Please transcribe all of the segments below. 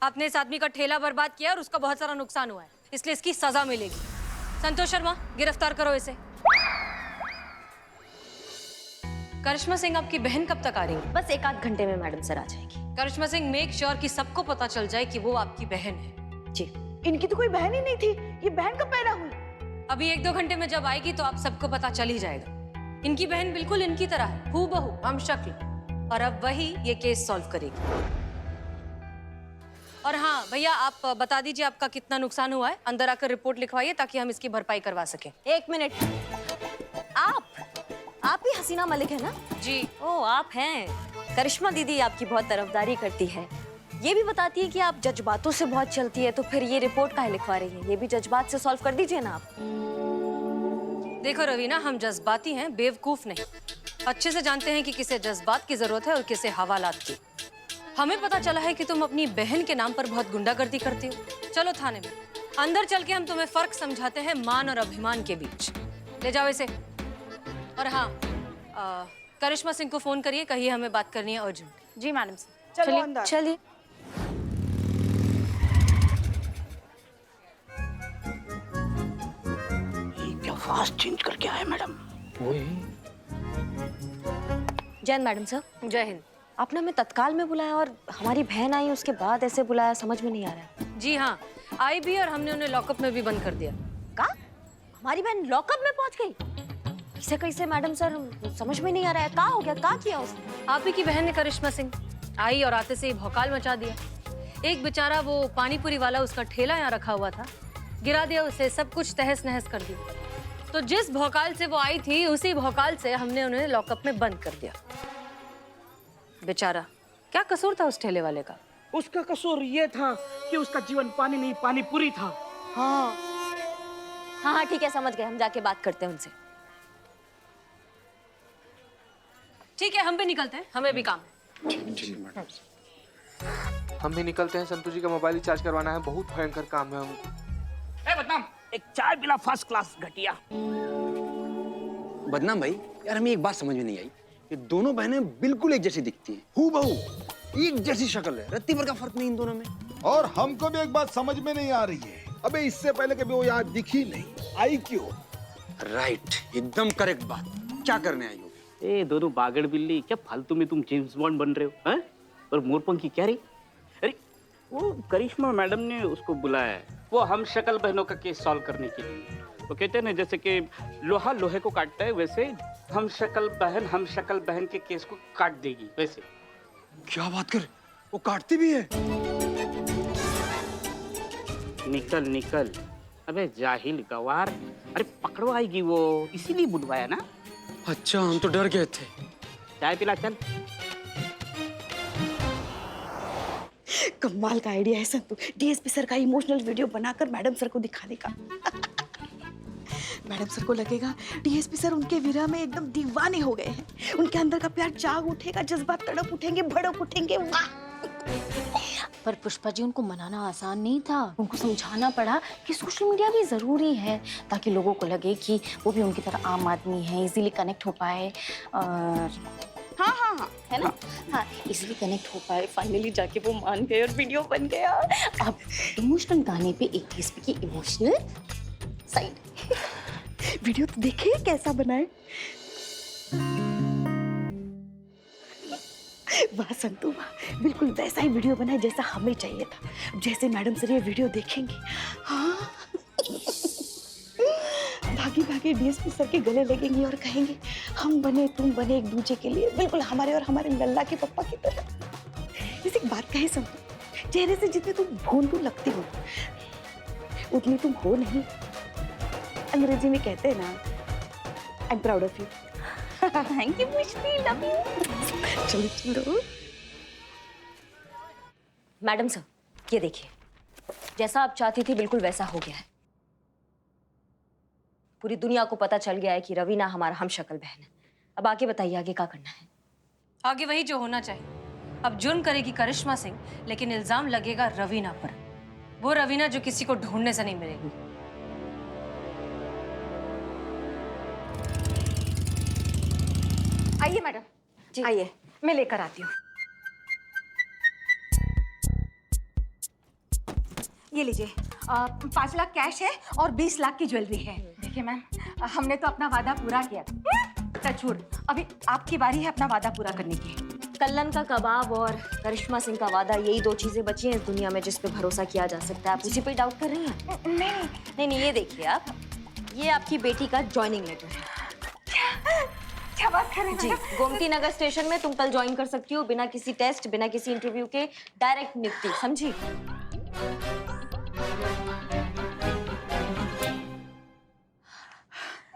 आपने इस आदमी का ठेला बर्बाद किया और उसका बहुत सारा नुकसान हुआ है, इसलिए इसकी सजा मिलेगी। संतोष शर्मा, गिरफ्तार करो इसे। करिश्मा सिंह, आपकी बहन कब तक आ रही है? बस 1 आध घंटे में मैडम सर आ जाएगी। करिश्मा सिंह, मेक श्योर कि सबको पता चल जाए कि वो आपकी बहन है। जी। इनकी तो कोई बहन ही नहीं थी, ये बहन कब पैदा हुई? अभी 1-2 घंटे में जब आएगी तो आप सबको पता चल ही जाएगा। इनकी बहन बिल्कुल इनकी तरह है, हूबहू, हमशक्ल, और अब वही ये केस सॉल्व करेगी। और हाँ भैया, आप बता दीजिए आपका कितना नुकसान हुआ है। अंदर आकर रिपोर्ट लिखवाइए ताकि हम इसकी भरपाई करवा सकें। 1 मिनट। आप ही हसीना मलिक है ना? जी। ओ, आप हैं। करिश्मा दीदी आपकी बहुत तरफदारी करती है, ये भी बताती है कि आप जज्बातों से बहुत चलती है, तो फिर ये रिपोर्ट काहे लिखवा रही है? ये भी जज्बात से सॉल्व कर दीजिए ना आप। देखो रवीना, हम जज्बाती हैं, बेवकूफ नहीं। अच्छे से जानते हैं कि किसे जज्बात की जरूरत है और किसे हवालात की। हमें पता चला है कि तुम अपनी बहन के नाम पर बहुत गुंडागर्दी करती हो। चलो थाने में, अंदर चल के हम तुम्हें फर्क समझाते हैं मान और अभिमान के बीच। ले जाओ इसे। और हाँ, करिश्मा सिंह को फोन करिए, कहिए हमें बात करनी है अर्जेंट। जी मैडम सर। चलो अंदर। चलिए। क्या फास्ट चेंज करके आए मैडम। Jain madam sir. जय हिंद। आपने हमें तत्काल में बुलाया और हमारी बहन आई उसके बाद ऐसे बुलाया, समझ में नहीं आ रहा है। जी हाँ, आई भी और हमने उन्हें लॉकअप में भी बंद कर दिया। का? हमारी बहन लॉकअप में पहुंच गई? कैसे कैसे मैडम सर, समझ में नहीं आ रहा है। क्या हो गया, क्या किया उसने? आप ही की बहन है करिश्मा सिंह, आई और आते से ही भौकाल मचा दिया। एक बेचारा वो पानीपुरी वाला, उसका ठेला यहाँ रखा हुआ था, गिरा दिया उसे, सब कुछ तहस नहस कर दिया। तो जिस भौकाल से वो आई थी, उसी भौकाल से हमने उन्हें लॉकअप में बंद कर दिया। बेचारा, क्या कसूर था उस ठेले वाले का? उसका कसूर ये था कि उसका जीवन पानी नहीं पानीपुरी था। हाँ हाँ ठीक है, समझ गए। हम जाके बात करते हैं उनसे। ठीक है, हम भी निकलते हैं, हमें भी काम है। हम भी निकलते हैं। संतोष जी का मोबाइल रिचार्ज करवाना है, बहुत भयंकर काम है हमको। बदनाम, एक चाय पिला फर्स्ट क्लास घटिया। बदनाम भाई, यार हमें एक बात समझ में नहीं आई, ये दोनों बहनें बिल्कुल एक जैसी दिखती हैं, हूबहू एक जैसी शक्ल है, रत्ती भर का फर्क नहीं इन दोनों में। और हमको भी एक बात समझ में नहीं आ रही है, अबे इससे पहले कभी वो यहाँ दिखी नहीं, आई क्यों? राइट, एकदम करेक्ट बात। क्या करने आई हो? ए दोनों बागड़ बिल्ली, क्या फालतू में तुम जेम्स बॉन्ड बन रहे हो? हैं? और मोरपंखी क्या रही? अरे वो करिश्मा मैडम ने उसको बुलाया है, वो हम शक्ल बहनों का केस सॉल्व करने के लिए। वो कहते हैं ना, जैसे कि लोहा लोहे को काटता है, वैसे हम शक्ल बहन के केस को काट देगी। वैसे क्या बात कर, वो काटती भी है? निकल निकल, अबे जाहिल गवार। अरे पकड़वाएगी वो, इसीलिए बुलवाया ना। अच्छा, हम तो डर गए थे। चाय पिला चल। कमाल का आइडिया है संतु, डीएसपी सर का इमोशनल वीडियो बनाकर मैडम सर को दिखाने का। मैडम सर को लगेगा डीएसपी सर उनके विरह में एकदम दीवाने हो गए हैं, उनके अंदर का प्यार जाग उठेगा, जज्बात तड़प उठेंगे, भड़क उठेंगे। वाह! पर पुष्पा जी, उनको मनाना आसान नहीं था। उनको समझाना पड़ा कि सोशल मीडिया भी जरूरी है, ताकि लोगों को लगे कि वो भी उनकी तरह आम आदमी है, इजीली कनेक्ट हो पाए। और हाँ हाँ हाँ, है ना? हाँ, इजीली कनेक्ट हो पाए। फाइनली जाके वो मान गए और वीडियो बन गया। अब इमोशनल गाने पे एक डीएसपी की इमोशनल साइड। वीडियो तो देखिए कैसा बनाए। वाह संतु वाह, बिल्कुल वैसा ही वीडियो बनाए जैसा हमें चाहिए था। जैसे मैडम सर ये वीडियो देखेंगे, हाँ भागी भागी डीएसपी सर के गले लगेंगे और कहेंगे हम बने तुम बने एक दूसरे के लिए, बिल्कुल हमारे और हमारे लल्ला के पप्पा की तरह। इस एक बात कहे संतु, चेहरे से जितने तुम भोंदू लगती हो उतनी तुम हो नहीं। अंग्रेजी में कहते हैं ना, I am proud of you. Thank you Mushti, love you. चलो चलो। मैडम सर, ये देखिए, जैसा आप चाहती थी बिल्कुल वैसा हो गया है। पूरी दुनिया को पता चल गया है कि रवीना हमारा हमशक्ल बहन है। अब आगे बताइए, आगे क्या करना है? आगे वही जो होना चाहिए। अब जुर्म करेगी करिश्मा सिंह, लेकिन इल्जाम लगेगा रवीना पर। वो रवीना जो किसी को ढूंढने से नहीं मिलेगी। आइए मैडम जी, आइए, मैं लेकर आती हूँ। ये लीजिए 5 लाख कैश है और 20 लाख की ज्वेलरी है। देखिए मैम, हमने तो अपना वादा पूरा किया। टचवुड, अभी आपकी बारी है अपना वादा पूरा करने की। कल्लन का कबाब और करिश्मा सिंह का वादा, यही 2 चीजें बची हैं इस दुनिया में जिस पे भरोसा किया जा सकता है। आप उसी पे डाउट कर रही हैं? नहीं, ये देखिए आप, ये आपकी बेटी का ज्वाइनिंग लेटर है। क्या बात कर रही जी, हैं? गोमती नगर स्टेशन में तुम कल ज्वाइन कर सकती हो, बिना किसी टेस्ट, बिना किसी इंटरव्यू के, डायरेक्ट नियुक्ति, समझी?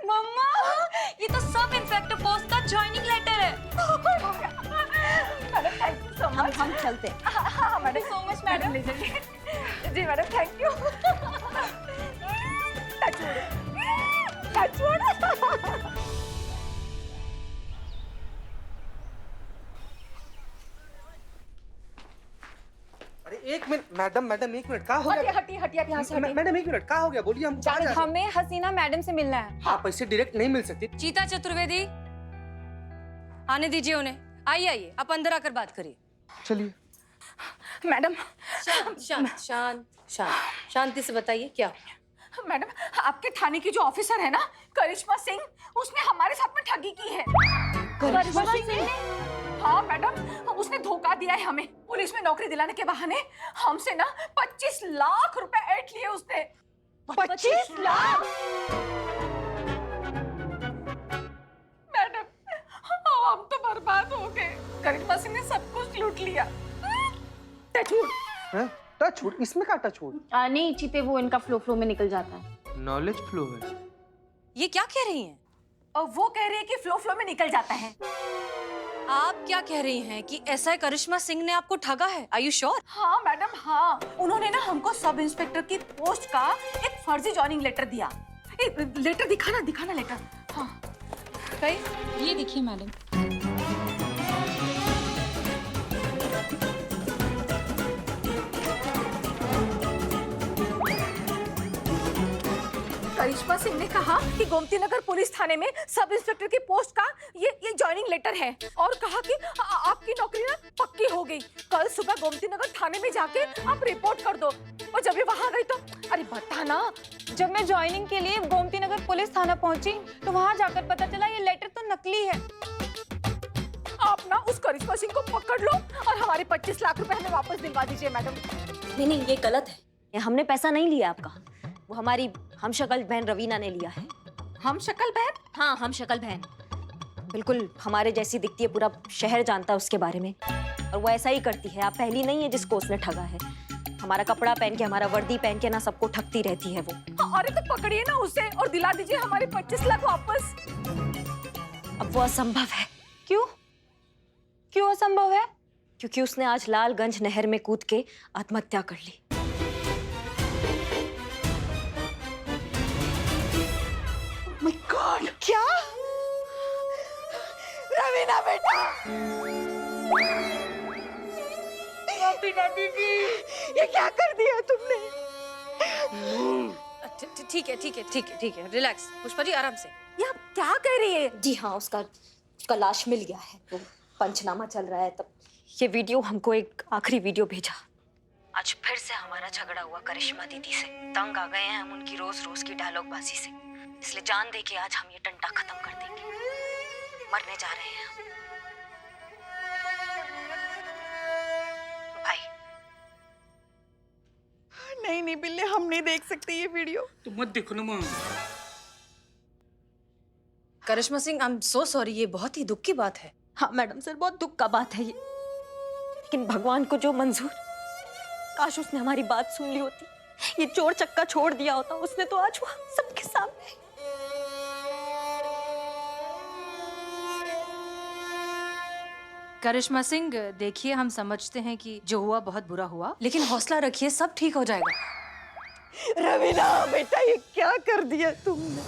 मम्मा, ये तो सब इंस्पेक्टर पोस्ट का ज्वाइनिंग लेटर है। Madam thank you so much. हम चलते हैं। हाँ मैडम, सो मच मैडम। जी मैडम, थैंक यू। टचवुड। अरे एक मिनट मैडम, एक मिनट, क्या हो गया? हटिए आप यहाँ से हटिए। मैडम एक मिनट, क्या हो गया? बोलिए, हम कहाँ जा रहे हैं? हमें हसीना मैडम से मिलना है। आप ऐसे डायरेक्ट नहीं मिल सकती। चीता चतुर्वेदी, आने दीजिए उन्हें। आइए, आप अंदर आकर बात करिए। चलिए। मैडम, शांति से बताइए क्या। मैडम, आपके थाने की जो ऑफिसर है ना, करिश्मा सिंह, उसने हमारे साथ में ठगी की है। करिश्मा सिंह? हाँ मैडम, उसने धोखा दिया है हमें। पुलिस में नौकरी दिलाने के बहाने हमसे ना 25 लाख रुपए ऐंठ लिए उसने। 25 लाख? मैडम, हम तो बर्बाद हो गए। करिश्मा सिंह ने सब कुछ लूट लिया। टचवुड। हैं? टचवुड? इसमें क्या टचवुड? नहीं चीते, वो इनका फ्लो में निकल जाता है। नॉलेज फ्लो है। ये क्या कह रही हैं? और वो कह रही है कि फ्लो में निकल जाता है। आप क्या कह रही हैं कि एसआई करिश्मा सिंह ने आपको ठगा है? Are you sure? हाँ मैडम, हाँ, उन्होंने ना हमको सब इंस्पेक्टर की पोस्ट का एक फर्जी जॉइनिंग लेटर दिया। लेटर दिखाना लेटर। हाँ कहीं ये देखिए मैडम। करिश्मा सिंह ने कहा कि गोमती नगर पुलिस थाने में सब इंस्पेक्टर की पोस्ट का ये जॉइनिंग लेटर है, और कहा कि आपकी नौकरी ना पक्की हो गई। कल सुबह गोमती नगर थाने में जाके आप रिपोर्ट कर दो। और जब ये वहां गई तो अरे बता ना, जब मैं ज्वाइनिंग के लिए गोमती नगर पुलिस थाना पहुंची तो वहां जाकर पता चला ये लेटर तो नकली है। आप ना उस करिश्मा सिंह को पकड़ लो और हमारे 25 लाख रुपए हमें वापस दिलवा दीजिए मैडम। नहीं, ये गलत है। ये हमने पैसा नहीं लिया आपका, वो हमारी हमशक्ल बहन रवीना ने लिया है। हम शक्ल बहन? हाँ, हमशक्ल बहन, बिल्कुल हमारे जैसी दिखती है, पूरा शहर जानता है उसके बारे में। और वो ऐसा ही करती है, आप पहली नहीं है जिसको उसने ठगा है। हमारा कपड़ा पहन के, हमारा वर्दी पहन के ना सबको ठगती रहती है वो। अरे तो पकड़िए ना उसे और दिला दीजिए हमारे 25 लाख वापस। अब वो असंभव है। क्यों असंभव है? क्योंकि उसने आज लालगंज नहर में कूद के आत्महत्या कर ली। माय गॉड, क्या? रवीना बेटा, रवीना दीदी, ये क्या कर दिया तुमने? ठीक है, रिलैक्स। पुष्पा जी, आराम से। ये आप क्या कह रही है? जी हाँ, उसका लाश मिल गया है, तो पंचनामा चल रहा है। तब ये वीडियो हमको एक आखिरी वीडियो भेजा। आज फिर से हमारा झगड़ा हुआ करिश्मा दीदी से। तंग आ गए हैं हम उनकी रोज की डायलॉगबाजी से, इसलिए जान दे के आज हम ये टंटा खत्म कर देंगे। मरने जा रहे हैं हम। भाई नहीं बिल्ले, हम नहीं देख सकते ये वीडियो। तो मत देखो ना माँ। Karishma Singh, I am so sorry, ये बहुत ही दुख की बात है। हाँ मैडम सर, बहुत दुख का बात है ये, लेकिन भगवान को जो मंजूर। काश उसने हमारी बात सुन ली होती, ये चोर चक्का छोड़ दिया होता उसने, तो आज वो सबके सामने। करिश्मा सिंह, देखिए, हम समझते हैं कि जो हुआ बहुत बुरा हुआ, लेकिन हौसला रखिए, सब ठीक हो जाएगा। रवीना बेटा, ये क्या कर दिया तुमने?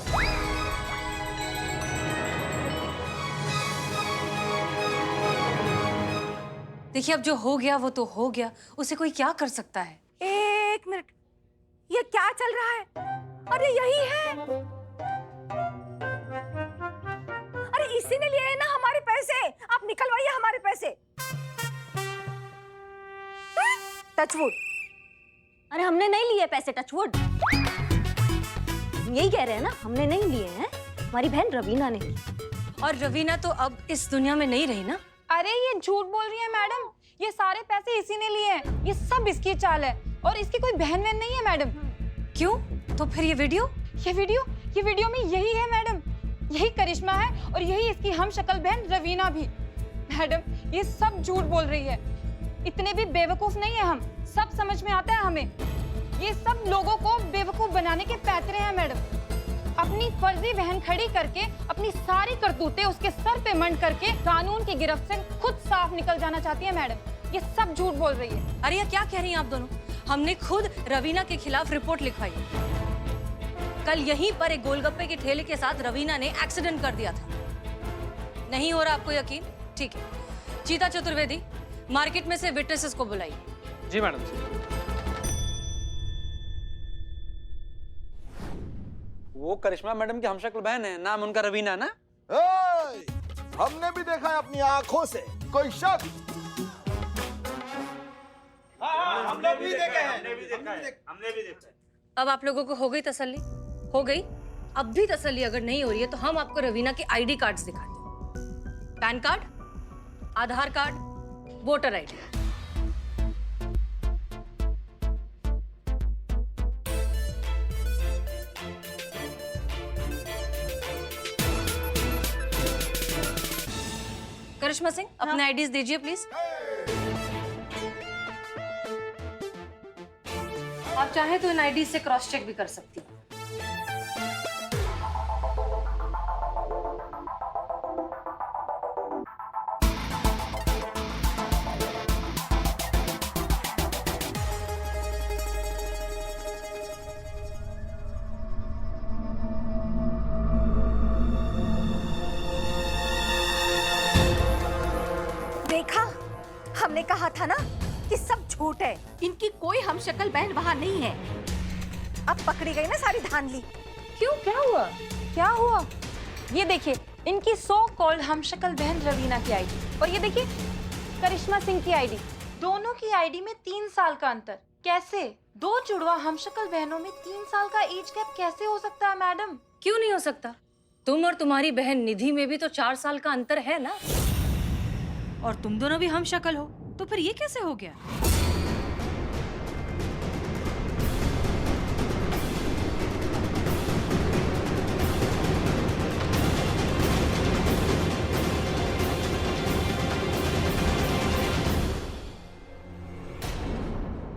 देखिए, अब जो हो गया वो तो हो गया, उसे कोई क्या कर सकता है। एक मिनट, ये क्या चल रहा है? अरे यही है, अरे इसी ने लिए हैं ना हमारे पैसे। आप निकलवाइए हमारे पैसे। टचवुड, अरे हमने नहीं लिए पैसे, टचवुड। यही कह रहे हैं ना, हमने नहीं लिए हैं, हमारी बहन रवीना ने। और रवीना तो अब इस दुनिया में नहीं रही ना। अरे ये झूठ बोल रही है मैडम, ये सारे पैसे इसी ने लिए हैं, ये सब इसकी चाल है और इसकी कोई बहन वहन नहीं है मैडम। क्यों? तो फिर ये वीडियो में यही है मैडम, यही करिश्मा है और यही इसकी हम शक्ल बहन रवीना भी। मैडम ये सब झूठ बोल रही है, इतने भी बेवकूफ नहीं है हम, सब समझ में आता है हमें। ये सब लोगों को बेवकूफ बनाने के पैतरे हैं मैडम। अपनी फर्जी बहन खड़ी करके अपनी सारी करतूतें उसके सर पे मंड करके कानून की गिरफ्त से खुद साफ निकल जाना चाहती है मैडम। ये सब झूठ बोल रही है। अरे क्या कह रही हैं आप दोनों? हमने खुद रवीना के खिलाफ रिपोर्ट लिखवाई। कल यहीं पर एक गोलगप्पे के ठेले के साथ रवीना ने एक्सीडेंट कर दिया था। नहीं हो रहा आपको यकीन? ठीक है, चीता चतुर्वेदी मार्केट में से विटनेसेस को बुलाइए। जी मैडम जी। वो करिश्मा मैडम की हमशक्ल बहन है, नाम उनका रवीना ना। हमने भी देखा है अपनी आंखों से, कोई शक? हमने भी देखा है। अब आप लोगों को हो गई तसल्ली? हो गई? अब भी तसल्ली अगर नहीं हो रही है तो हम आपको रवीना के आईडी कार्ड्स दिखाते हैं। पैन कार्ड, आधार कार्ड, वोटर आईडी। करिश्मा सिंह, अपने आईडीज दीजिए प्लीज। आप चाहें तो इन आईडी से क्रॉस चेक भी कर सकती हैं। देखा, हमने कहा था ना कि सब झूठ है, इनकी कोई हम शक्ल बहन वहां नहीं है। अब पकड़ी गई ना सारी धांधली। क्यों, क्या हुआ? ये देखिए इनकी सो कॉल्ड हम शक्ल बहन रवीना की आईडी और ये देखिए करिश्मा सिंह की आईडी। दोनों की आईडी में 3 साल का अंतर। कैसे? दो जुड़वा हम शक्ल बहनों में 3 साल का एज गैप कैसे हो सकता है मैडम? क्यों नहीं हो सकता? तुम और तुम्हारी बहन निधि में भी तो 4 साल का अंतर है ना। और तुम दोनों भी हम शक्ल हो, तो फिर ये कैसे हो गया?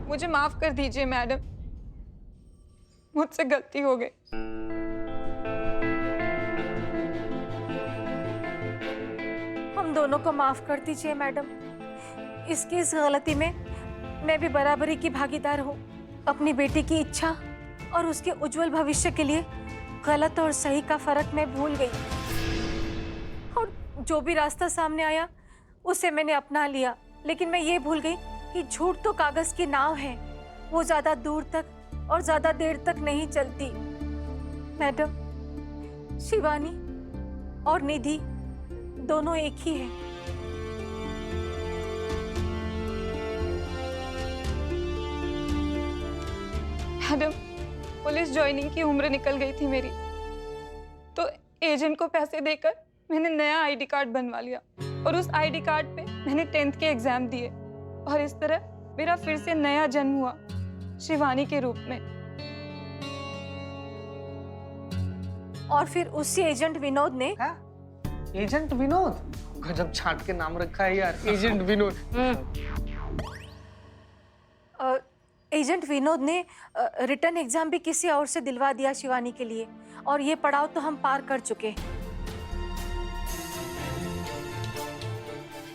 मुझे माफ कर दीजिए मैडम, मुझसे गलती हो गई। हम दोनों को माफ कर दीजिए मैडम। इसकी इस गलती में मैं भी बराबरी की भागीदार हूँ। अपनी बेटी की इच्छा और उसके उज्जवल भविष्य के लिए गलत और सही का फर्क मैं भूल गई, और जो भी रास्ता सामने आया उसे मैंने अपना लिया। लेकिन मैं ये भूल गई कि झूठ तो कागज की नाव है, वो ज्यादा दूर तक और ज्यादा देर तक नहीं चलती। मैडम, शिवानी और निधि दोनों एक ही हैं। मैडम, पुलिस ज्वाइनिंग की उम्र निकल गई थी मेरी, तो एजेंट को पैसे देकर मैंने नया आईडी कार्ड बनवा लिया और उस आईडी कार्ड पे मैंने 10th के एग्जाम दिए और इस तरह मेरा फिर से नया जन्म हुआ शिवानी के रूप में। और फिर उसी एजेंट विनोद ने एजेंट विनोद? गजब छाट के नाम रखा है यार, एजेंट विनोद। एजेंट विनोद ने रिटर्न एग्जाम भी किसी और से दिलवा दिया शिवानी के लिए, और ये पड़ाव तो हम पार कर चुके।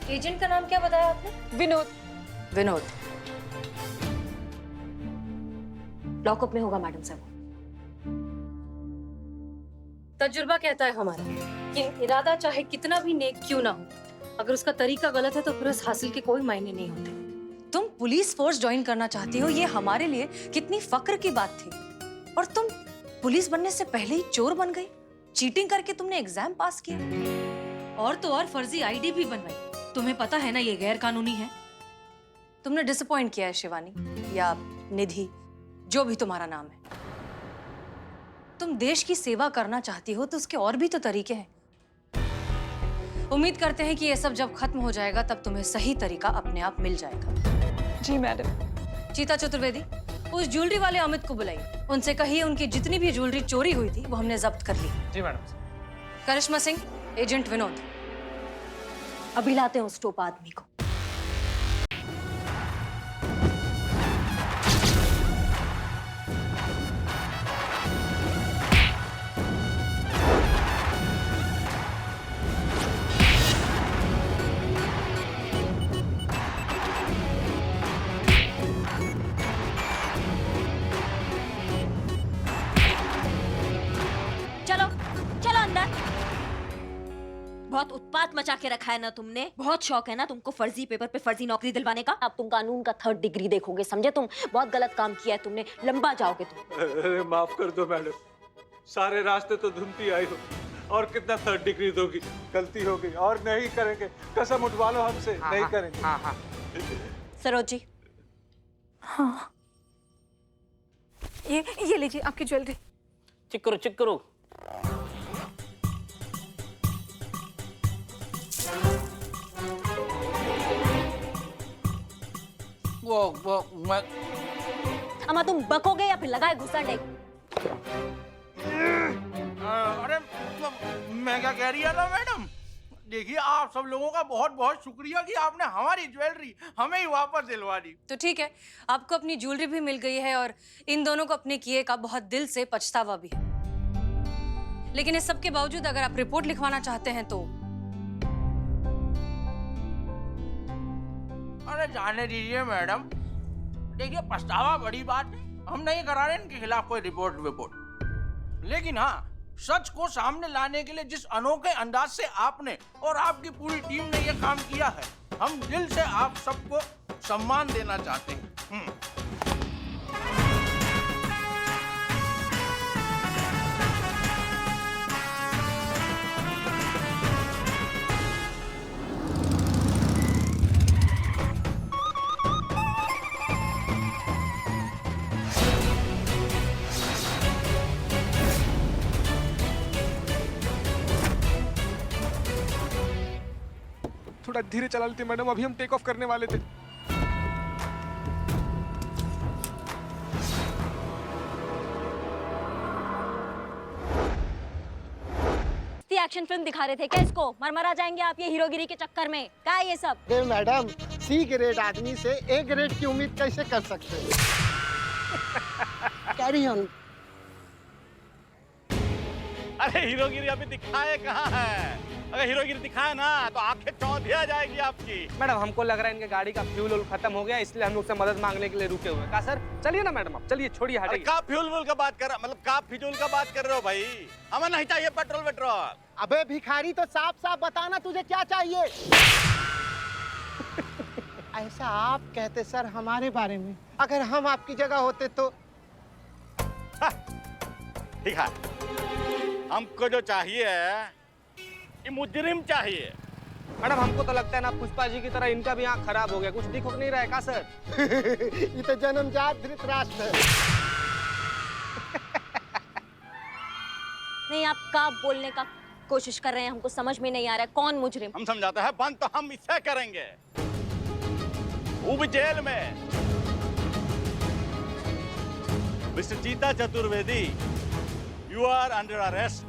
एजेंट का नाम क्या बताया आपने? विनोद। विनोद। लॉकअप में होगा मैडम साहब। तजुर्बा कहता है हमारा कि इरादा चाहे कितना भी नेक क्यों ना हो, अगर उसका तरीका गलत है तो फिर उस हासिल के कोई मायने नहीं होते। तुम पुलिस फोर्स ज्वाइन करना चाहती हो, ये हमारे लिए कितनी फक्र की बात थी, और तुम पुलिस बनने से पहले ही चोर बन गई। चीटिंग करके तुमने एग्जाम पास किया, और तो और फर्जी आईडी भी बनवाई। तुम्हें पता है ना ये गैर कानूनी है। तुमने डिसअपॉइंट किया है शिवानी या निधि जो भी तुम्हारा नाम है, तुम देश की सेवा करना चाहती हो तो उसके और भी तो तरीके हैं। उम्मीद करते हैं कि ये सब जब खत्म हो जाएगा तब तुम्हें सही तरीका अपने आप मिल जाएगा। जी मैडम। चीता चतुर्वेदी, उस ज्वेलरी वाले अमित को बुलाइए। उनसे कहिए उनकी जितनी भी ज्वेलरी चोरी हुई थी वो हमने जब्त कर ली। जी मैडम। करिश्मा सिंह, एजेंट विनोद, अभी लाते हैं उस टोपा आदमी को। चलो चलो अंदर। बहुत उत्पात मचा के रखा है ना तुमने। बहुत शौक है ना तुमको फर्जी पेपर पे फर्जी नौकरी दिलवाने का। अब तुम कानून का 3rd डिग्री देखोगे, समझे? तुम बहुत गलत काम किया है तुमने, लंबा जाओगे तुम। अरे माफ कर दो मैडम, सारे रास्ते तो ढूंढती आई हो और कितना 3rd डिग्री दोगी? गलती हो गई और नहीं करेंगे, कसम उठवा लो हमसे। नहीं करेंगे। हाँ हाँ। सरोज जी। हाँ, ये लीजिए आपकी ज्वेलरी। चिक करो चिक करो। वो मैं अमा तुम बकोगे या फिर लगाए घुसंडे? अरे मैं क्या कह रही है ना मैडम, देखिए आप सब लोगों का बहुत बहुत शुक्रिया कि आपने हमारी ज्वेलरी हमें ही वापस दिलवा दी। तो ठीक है, आपको अपनी ज्वेलरी भी मिल गई है और इन दोनों को अपने किए का बहुत दिल से पछतावा भी है। लेकिन इस सब के बावजूद अगर आप रिपोर्ट लिखवाना चाहते हैं तो अरे जाने दीजिए मैडम, देखिए पछतावा बड़ी बात है, हम नहीं करा रहे इनके खिलाफ कोई रिपोर्ट। लेकिन हाँ, सच को सामने लाने के लिए जिस अनोखे अंदाज से आपने और आपकी पूरी टीम ने ये काम किया है, हम दिल से आप सबको सम्मान देना चाहते हैं। थोड़ा धीरे चला लेते मैडम, अभी हम टेक ऑफ करने वाले थे। एक्शन फिल्म दिखा रहे थे क्या इसको? मरमरा जाएंगे आप ये हीरोगिरी के चक्कर में। क्या है ये सब? मैडम, सी ग्रेड आदमी से ए ग्रेड की उम्मीद कैसे कर सकते हैं? Carry on. अरे हीरोगिरी अभी दिखाए कहाँ है? अगर हीरोगिरी दिखाए ना तो आंखें चौंधिया जाएगी आपकी। मैडम हमको लग रहा है इनके गाड़ी का फ्यूल खत्म हो गया, इसलिए हम लोग से मदद मांगने के लिए रुके हुए हैं। कहा सर चलिए ना मैडम, आप चलिए, छोड़िए हटाइए। का फ्यूल का बात कर, मतलब का फिजूल का बात कर रहे हो भाई? हमें नहीं चाहिए पेट्रोल। अबे भिखारी, तो साफ साफ बताना तुझे क्या चाहिए। ऐसा आप कहते सर हमारे बारे में, अगर हम आपकी जगह होते तो। ठीक है, हमको जो चाहिए ये मुजरिम चाहिए। मैडम हमको तो लगता है ना पुष्पा जी की तरह इनका भी आंख खराब हो गया, कुछ दिख नहीं रहा है का सर? ये तो जन्मजात धृतराष्ट्र है। नहीं, आप का बोलने का कोशिश कर रहे हैं, हमको समझ में नहीं आ रहा है कौन मुजरिम। हम समझाते हैं, बंद तो हम इससे करेंगे, वो भी जेल में। Mister Cheeta Chaturvedi, you are under arrest.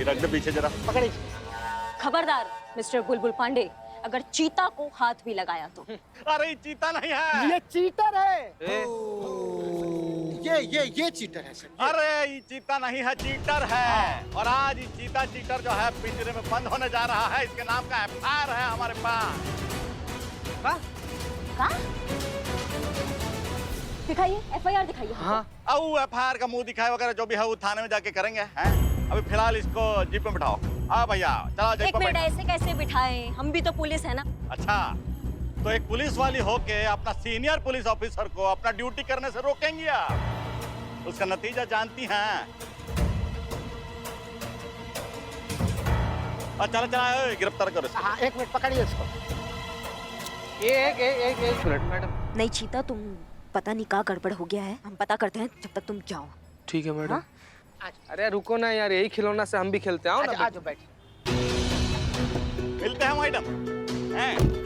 रख दे पीछे जरा, पकड़े। खबरदार मिस्टर बुलबुल पांडे, अगर चीता को हाथ भी लगाया तो। अरे ये चीता नहीं है, ये चीटर है। ये चीटर है सर। अरे ये चीता नहीं है, चीटर है। और आज ये चीटर जो है पिंजरे में बंद होने जा रहा है। इसके नाम का FIR है हमारे पास। दिखाइए, FIR दिखाइए। हाँ। FIR का मुंह दिखाए वगैरह जो भी है वो थाने में जाके करेंगे। हैं? अभी फिलहाल इसको जीप में बिठाओ। हाँ भैया, चलो जीप एक मिनट, ऐसे कैसे बिठाएं? हम भी तो पुलिस है ना। अच्छा, तो एक पुलिस वाली होके अपना सीनियर पुलिस ऑफिसर को अपना ड्यूटी करने से रोकेंगी आप? उसका नतीजा जानती हैं? चला चला गिरफ्तार करो इसको। हाँ, 1 मिनट पकड़िए इसको। एक मिनट मैडम। नहीं चीता, तुम पता नहीं क्या गड़बड़ हो गया है, हम पता करते हैं, जब तक तुम जाओ। ठीक है मैडम। अरे रुको ना यार, यही खिलौना से हम भी खेलते हैं। आओ ना। आ जाओ, बैठ। मिलते हैं मैडम।